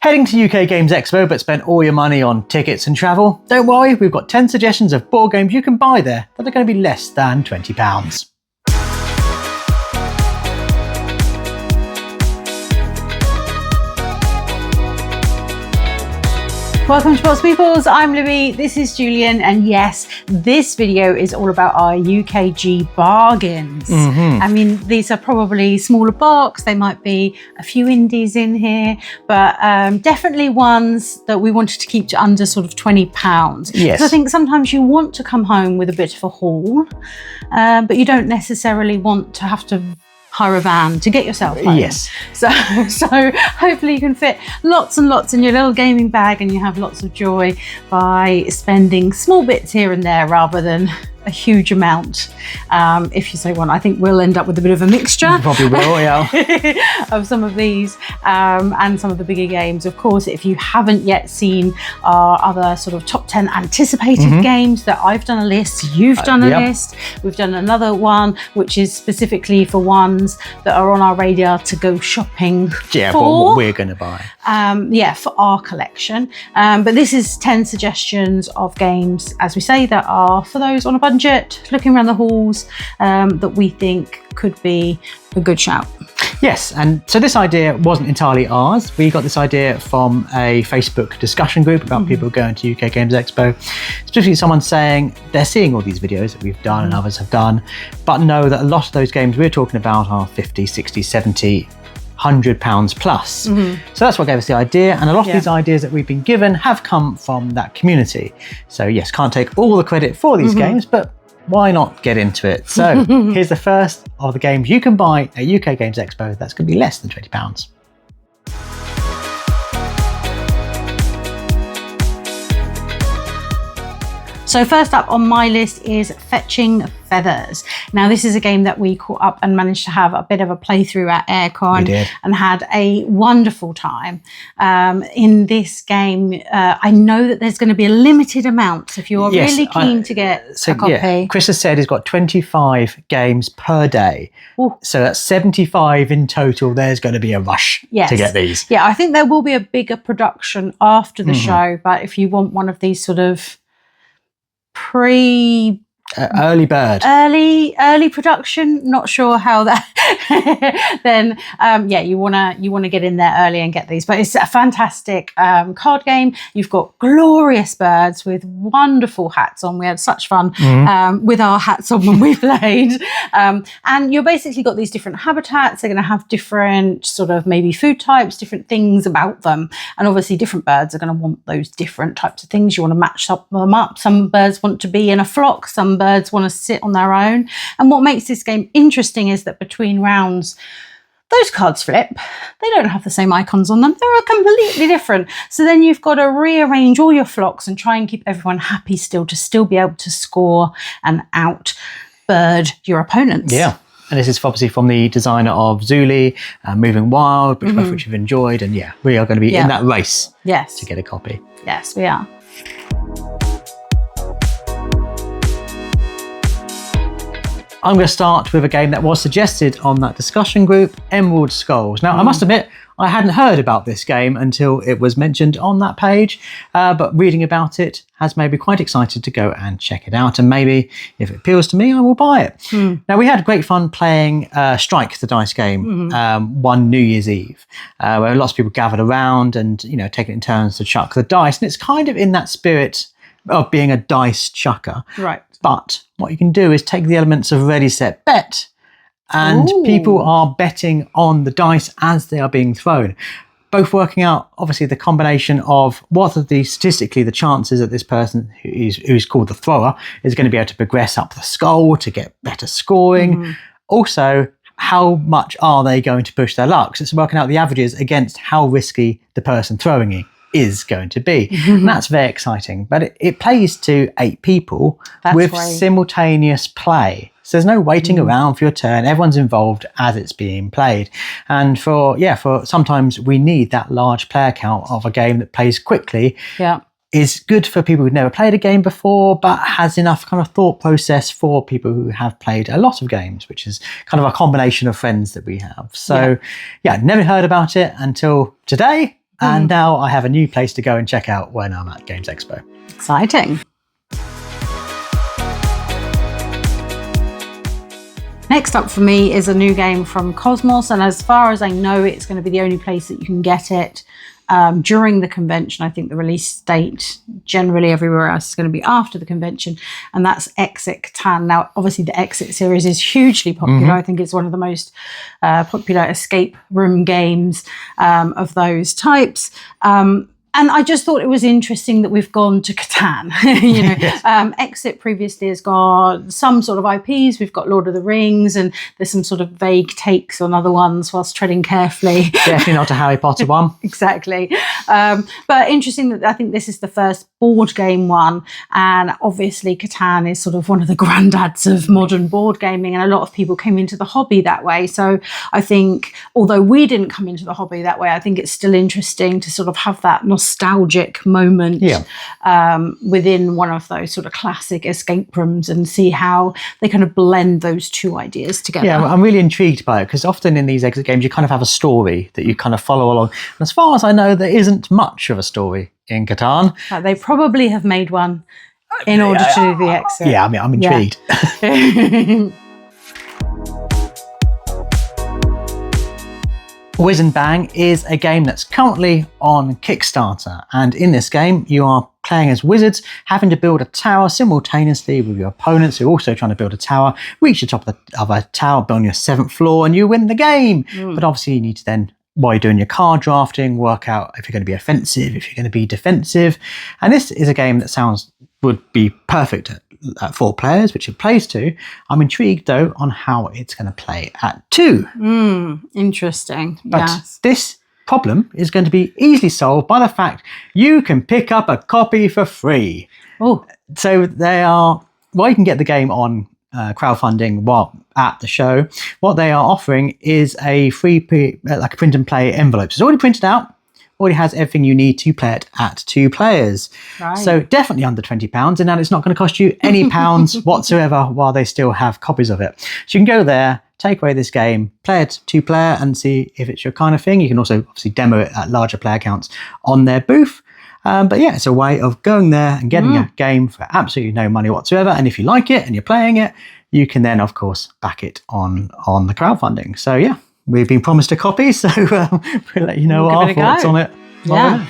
Heading to UK Games Expo but spent all your money on tickets and travel? Don't worry, we've got 10 suggestions of board games you can buy there that are going to be less than £20. Welcome to BoxedMeeples, I'm Libby, this is Julian, and yes, this video is all about our UKGE bargains. I mean, these are probably smaller box, they might be a few indies in here, but definitely ones that we wanted to keep to under sort of £20. Yes. So I think sometimes you want to come home with a bit of a haul, but you don't necessarily want to have to hire a van to get yourself home. Yes. So hopefully you can fit lots and lots in your little gaming bag and you have lots of joy by spending small bits here and there rather than a huge amount. If you say one, I think we'll end up with a bit of a mixture. Probably will, yeah. of some of these and some of the bigger games. Of course, if you haven't yet seen our other sort of top 10 anticipated games that I've done a list, you've done a list, we've done another one which is specifically for ones that are on our radar to go shopping for. What we're going to buy. For our collection. But this is 10 suggestions of games, as we say, that are for those on a budget, looking around the halls, that we think could be a good shout. Yes, and so this idea wasn't entirely ours. We got this idea from a Facebook discussion group about people going to UK Games Expo. Specifically someone saying they're seeing all these videos that we've done and others have done, but know that a lot of those games we're talking about are 50, 60, 70, £100 plus. So that's what gave us the idea, and a lot of these ideas that we've been given have come from that community. So yes, can't take all the credit for these games, but why not get into it? So here's the first of the games you can buy at UK Games Expo that's going to be less than £20. So first up on my list is Fetching Feathers. Now this is a game that we caught up and managed to have a bit of a playthrough at Aircon and had a wonderful time. In this game, I know that there's going to be a limited amount, so if you're really keen to get a copy. Yeah, Chris has said he's got 25 games per day. So that's 75 in total. There's going to be a rush to get these. Yeah, I think there will be a bigger production after the show, but if you want one of these sort of early bird, early production, not sure how that then you want to get in there early and get these. But it's a fantastic card game. You've got glorious birds with wonderful hats on. We had such fun with our hats on when we played, and you're basically got these different habitats. They're going to have different sort of maybe food types, different things about them, and obviously different birds are going to want those different types of things. You want to match them up. Some birds want to be in a flock, some birds want to sit on their own. And what makes this game interesting is that between rounds, those cards flip. They don't have the same icons on them. They're completely different. So then you've got to rearrange all your flocks and try and keep everyone happy still, to still be able to score and outbird your opponents. Yeah. And this is obviously from the designer of Zuli, Moving Wild, both which you've enjoyed. And yeah, we are going to be in that race to get a copy. Yes, we are. I'm going to start with a game that was suggested on that discussion group, Emerald Skulls. Now, I must admit, I hadn't heard about this game until it was mentioned on that page, but reading about it has made me quite excited to go and check it out. And maybe if it appeals to me, I will buy it. Now, we had great fun playing Strike, the dice game, one New Year's Eve, where lots of people gathered around and, you know, taking it in turns to chuck the dice. And it's kind of in that spirit of being a dice chucker. Right. But what you can do is take the elements of ready, set, bet, and people are betting on the dice as they are being thrown. Both working out, obviously, the combination of what are statistically the chances that this person who's called the thrower is going to be able to progress up the skull to get better scoring. Also, how much are they going to push their luck? So it's working out the averages against how risky the person throwing it is going to be. And that's very exciting. But it plays to 8 people with simultaneous play. So there's no waiting around for your turn. Everyone's involved as it's being played. And for sometimes we need that large player count of a game that plays quickly. Yeah. Is good for people who've never played a game before, but has enough kind of thought process for people who have played a lot of games, which is kind of a combination of friends that we have. So yeah, never heard about it until today. And now I have a new place to go and check out when I'm at Games Expo. Exciting. Next up for me is a new game from Kosmos, and as far as I know, it's going to be the only place that you can get it during the convention. I think the release date generally everywhere else is going to be after the convention, and that's Exit Catan. Now, obviously the Exit series is hugely popular. I think it's one of the most popular escape room games of those types. And I just thought it was interesting that we've gone to Catan. Exit previously has got some sort of IPs. We've got Lord of the Rings, and there's some sort of vague takes on other ones whilst treading carefully. Definitely not a Harry Potter one. Exactly. But interesting that I think this is the first board game one. And obviously Catan is sort of one of the granddads of modern board gaming, and a lot of people came into the hobby that way. So I think, although we didn't come into the hobby that way, I think it's still interesting to sort of have that nostalgic moment within one of those sort of classic escape rooms and see how they kind of blend those two ideas together. Yeah, I'm really intrigued by it because often in these exit games you kind of have a story that you kind of follow along. And as far as I know, there isn't much of a story in Catan. They probably have made one in order to do the exit. Yeah, I mean, I'm intrigued. Yeah. Wiz'N is a game that's currently on Kickstarter, and in this game you are playing as wizards, having to build a tower simultaneously with your opponents who are also trying to build a tower, reach the top of a tower, build on your 7th floor, and you win the game. But obviously you need to then, while you're doing your card drafting, work out if you're going to be offensive, if you're going to be defensive. And this is a game that would be perfect at 4 players, which it plays to. I'm intrigued though on how it's going to play at 2. Interesting. But this problem is going to be easily solved by the fact you can pick up a copy for free. Oh, so you can get the game on crowdfunding while at the show. What they are offering is a free like a print and play envelope. It's already printed out. Already has everything you need to play it at 2 players. Right. So definitely under £20, and now it's not going to cost you any pounds whatsoever while they still have copies of it. So you can go there, take away this game, play it 2-player and see if it's your kind of thing. You can also obviously demo it at larger player counts on their booth. But yeah, it's a way of going there and getting a game for absolutely no money whatsoever. And if you like it and you're playing it, you can then, of course, back it on the crowdfunding. So yeah. We've been promised a copy, so we'll let you know our thoughts on it. Yeah.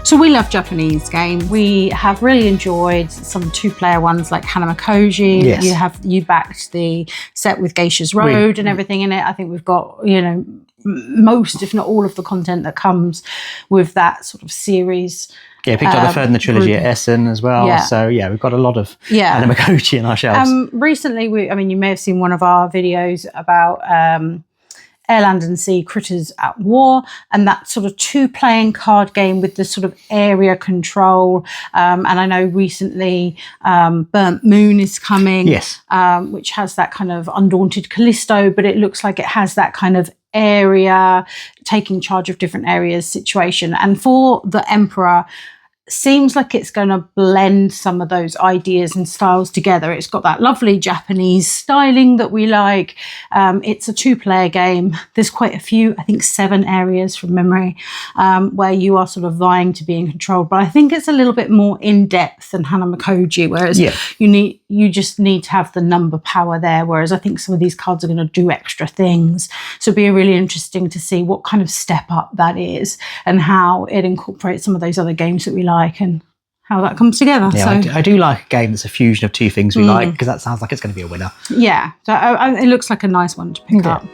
So we love Japanese games. We have really enjoyed some 2-player ones like Hanamakoji. Yes. You backed the set with Geisha's Road and everything in it. I think we've got, most, if not all of the content that comes with that sort of series. Yeah, picked up the third in the trilogy at Essen as well. Yeah. So yeah, we've got a lot of Hanamakoji in our shelves. Recently, you may have seen one of our videos about Air, Land and Sea Critters at War, and that sort of 2-playing card game with the sort of area control. And I know recently Burnt Moon is coming, which has that kind of Undaunted Callisto, but it looks like it has that kind of area, taking charge of different areas situation. And for the Emperor, seems like it's going to blend some of those ideas and styles together. It's got that lovely Japanese styling that we like. It's a 2-player game. There's quite a few, I think 7 areas from memory, where you are sort of vying to be in control. But I think it's a little bit more in depth than Hanamakoji, whereas you just need to have the number power there. Whereas I think some of these cards are going to do extra things. So it'd be really interesting to see what kind of step up that is and how it incorporates some of those other games that we like and how that comes together. Yeah, so, I do like a game that's a fusion of 2 things we like, because that sounds like it's going to be a winner. Yeah, so it looks like a nice one to pick up.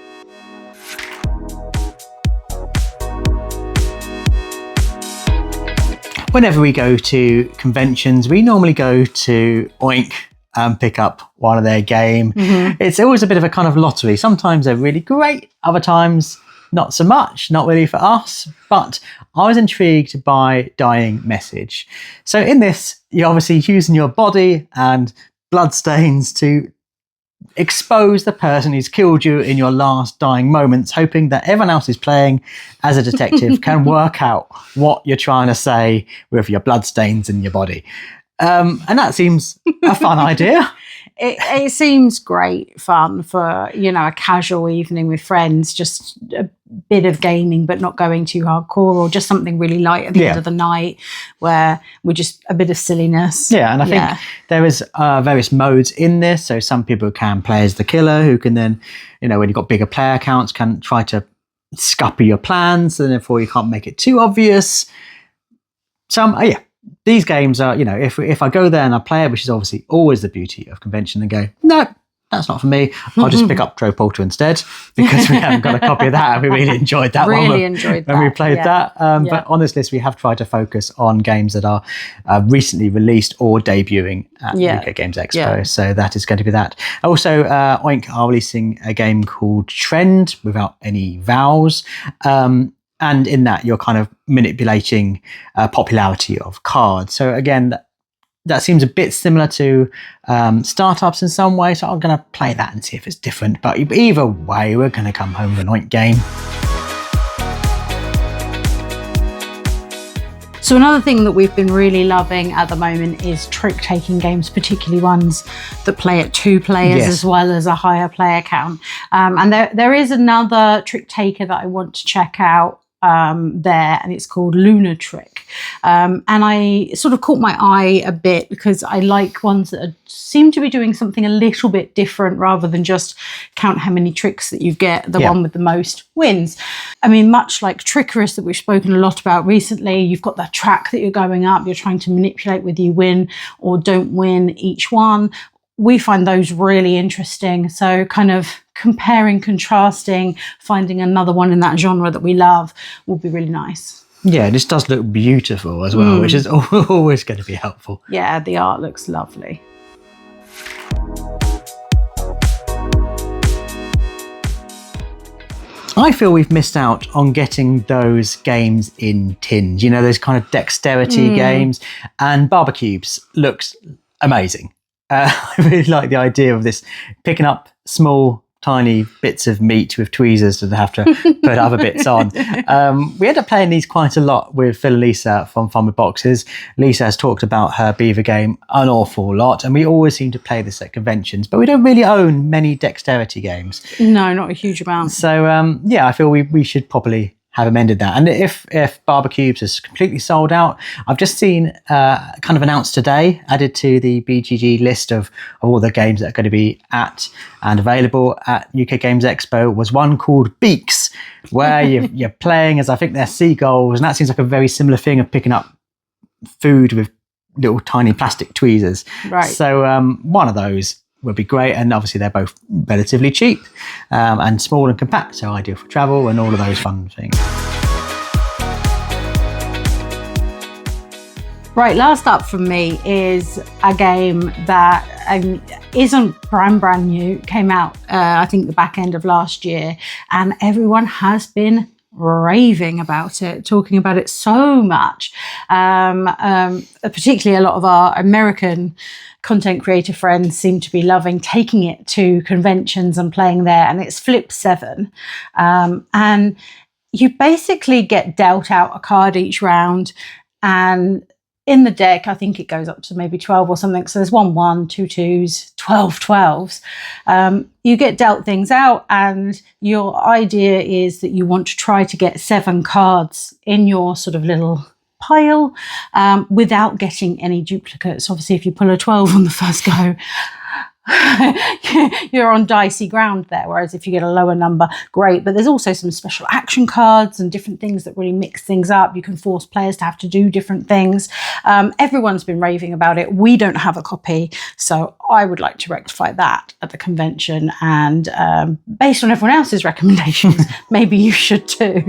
Whenever we go to conventions, we normally go to Oink and pick up one of their game. It's always a bit of a kind of lottery. Sometimes they're really great, other times not so much, not really for us, but I was intrigued by Dying Message. So in this, you're obviously using your body and bloodstains to expose the person who's killed you in your last dying moments, hoping that everyone else is playing as a detective can work out what you're trying to say with your bloodstains in your body. And that seems a fun idea. it seems great fun for, you know, a casual evening with friends, just a bit of gaming but not going too hardcore, or just something really light at the end of the night where we're just a bit of silliness. Yeah, and I think there is various modes in this. So some people can play as the killer, who can then, you know, when you've got bigger player counts, can try to scupper your plans, and therefore you can't make it too obvious. These games are, you know, if I go there and I play it, which is obviously always the beauty of convention, and go, no, that's not for me, I'll just pick up Trollpolter instead, because we haven't got a copy of that, and we really enjoyed that one when we played that. But on this list, we have tried to focus on games that are recently released or debuting at UK Games Expo. So that is going to be that. Also, Oink are releasing a game called TRND, without any vowels. And in that, you're kind of manipulating popularity of cards. So again, that seems a bit similar to startups in some way. So I'm going to play that and see if it's different. But either way, we're going to come home with an Oink game. So another thing that we've been really loving at the moment is trick-taking games, particularly ones that play at 2 players as well as a higher player count. And there is another trick-taker that I want to check out there, and it's called Lunar Trick. And I sort of caught my eye a bit because I like ones that seem to be doing something a little bit different, rather than just count how many tricks that you get. The one with the most wins. I mean, much like Trickerous that we've spoken a lot about recently, you've got that track that you're going up, you're trying to manipulate whether you win or don't win each one. We find those really interesting. So kind of comparing, contrasting, finding another one in that genre that we love will be really nice. Yeah, this does look beautiful as well, which is always going to be helpful. Yeah, the art looks lovely. I feel we've missed out on getting those games in tins, you know, those kind of dexterity games, and Barbecubes looks amazing. I really like the idea of this, picking up small, tiny bits of meat with tweezers to have to put other bits on. We end up playing these quite a lot with Phil and Lisa from Fun with Boxes. Lisa has talked about her beaver game an awful lot, and we always seem to play this at conventions, but we don't really own many dexterity games. No, not a huge amount. So, I feel we should probably have amended that. And if Barbecubes is completely sold out, I've just seen kind of announced today, added to the BGG list of all the games that are going to be at and available at UK Games Expo, was one called Beaks, where you're playing as, I think they're seagulls, and that seems like a very similar thing of picking up food with little tiny plastic tweezers. Right. So one of those would be great, and obviously they're both relatively cheap and small and compact, so ideal for travel and all of those fun things. Right, last up from me is a game that isn't brand new. Came out I think the back end of last year, and everyone has been raving about it, talking about it so much. Particularly a lot of our American content creator friends seem to be loving taking it to conventions and playing there, and it's Flip 7. And you basically get dealt out a card each round, and in the deck, I think it goes up to maybe 12 or something. So there's 1 1, 2 2s, 12 12s. You get dealt things out, and your idea is that you want to try to get 7 cards in your sort of little pile without getting any duplicates. Obviously, if you pull a 12 on the first go, you're on dicey ground there, whereas if you get a lower number, great. But there's also some special action cards and different things that really mix things up. You can force players to have to do different things. Everyone's been raving about it. We don't have a copy, so I would like to rectify that at the convention, and based on everyone else's recommendations, maybe you should too.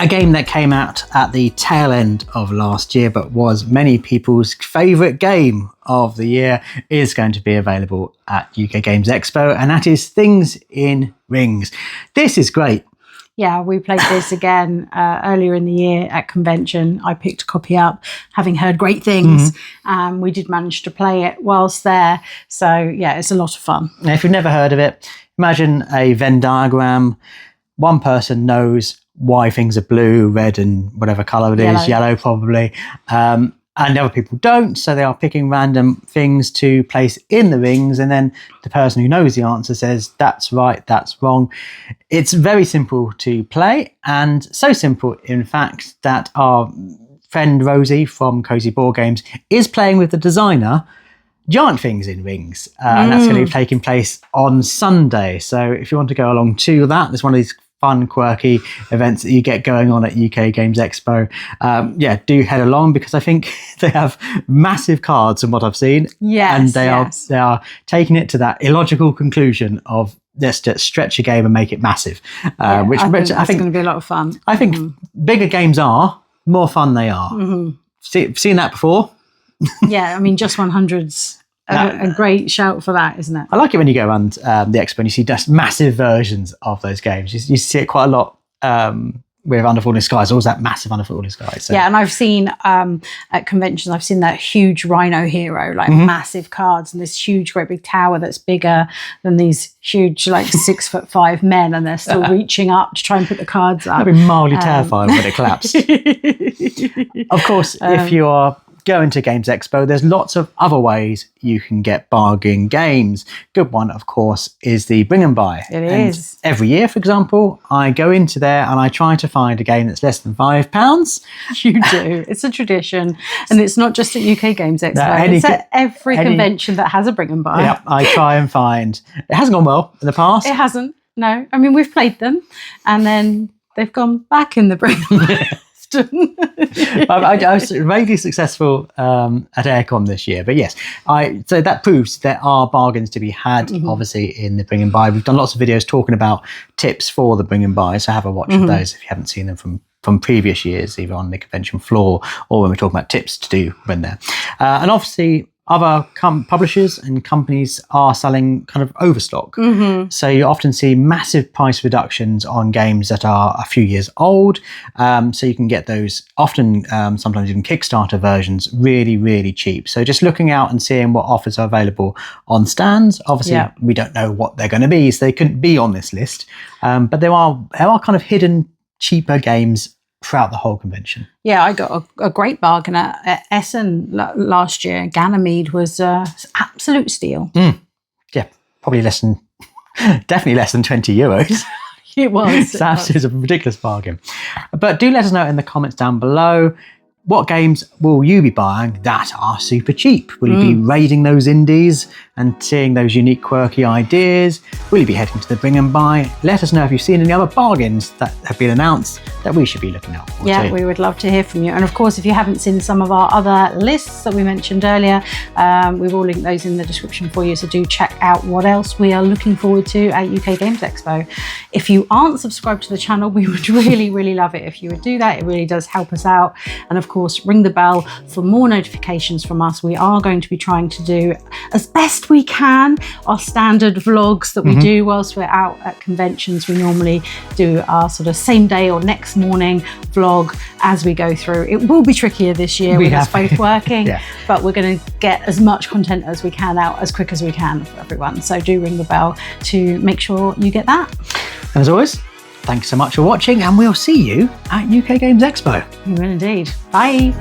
A game that came out at the tail end of last year, but was many people's favourite game of the year, is going to be available at UK Games Expo, and that is Things in Rings. This is great. Yeah, we played this again earlier in the year at convention. I picked a copy up, having heard great things. We did manage to play it whilst there. So yeah, it's a lot of fun. Now, if you've never heard of it, imagine a Venn diagram. One person knows why things are blue, red, and whatever colour it is, yellow probably. And other people don't, so they are picking random things to place in the rings, and then the person who knows the answer says, that's right, that's wrong. It's very simple to play, and so simple, in fact, that our friend Rosie from Cozy Boardgames is playing with the designer giant things in rings, and that's going to be taking place on Sunday. So if you want to go along to that, there's one of these fun, quirky events that you get going on at UK Games Expo. Do head along, because I think they have massive cards from what I've seen. Yes, and they are taking it to that illogical conclusion of just stretch a game and make it massive. Which I think going to be a lot of fun. I think bigger games are, more fun they are. Seen that before? Yeah, I mean, Just 100's a great shout for that, isn't it? I like it when you go around the expo and you see just massive versions of those games. You see it quite a lot with Under Falling Skies, always that massive Under Falling Skies. So. Yeah, and I've seen at conventions, I've seen that huge Rhino Hero, like massive cards, and this huge, great big tower that's bigger than these huge, like 6'5" men, and they're still reaching up to try and put the cards up. That'd be mildly terrifying when it collapsed. Of course, if you are going to Games Expo, there's lots of other ways you can get bargain games. Good one, of course, is the bring and buy. It is. Every year, for example, I go into there and I try to find a game that's less than £5. You do. It's a tradition, and it's not just at UK Games Expo. It's at every convention that has a bring and buy. Yep, I try and find. It hasn't gone well in the past. It hasn't. No, I mean, we've played them, and then they've gone back in the bring and buy. I was vaguely successful at Aircon this year, but yes, so that proves there are bargains to be had, obviously, in the bring and buy. We've done lots of videos talking about tips for the bring and buy, so have a watch of those if you haven't seen them from previous years, either on the convention floor or when we're talking about tips to do when there. And obviously, other publishers and companies are selling kind of overstock. So you often see massive price reductions on games that are a few years old. So you can get those often, sometimes even Kickstarter versions, really, really cheap. So just looking out and seeing what offers are available on stands. Obviously, we don't know what they're going to be, so they couldn't be on this list. But there are kind of hidden, cheaper games throughout the whole convention. Yeah, I got a great bargain at Essen last year. Ganymede was absolute steal. Yeah, probably definitely less than €20. It was. It was a ridiculous bargain. But do let us know in the comments down below, what games will you be buying that are super cheap? Will you be raiding those indies and seeing those unique, quirky ideas? Will you be heading to the bring and buy? Let us know if you've seen any other bargains that have been announced that we should be looking out for. Yeah, we would love to hear from you. And of course, if you haven't seen some of our other lists that we mentioned earlier, we will link those in the description for you. So do check out what else we are looking forward to at UK Games Expo. If you aren't subscribed to the channel, we would really, really love it if you would do that. It really does help us out. And of course, ring the bell for more notifications from us. We are going to be trying to do as best we can our standard vlogs that we do whilst we're out at conventions. We normally do our sort of same day or next morning vlog as we go through. It will be trickier this year with us both working, but we're going to get as much content as we can out as quick as we can for everyone. So do ring the bell to make sure you get that. And as always, thanks so much for watching, and we'll see you at UK Games Expo. You will indeed. Bye.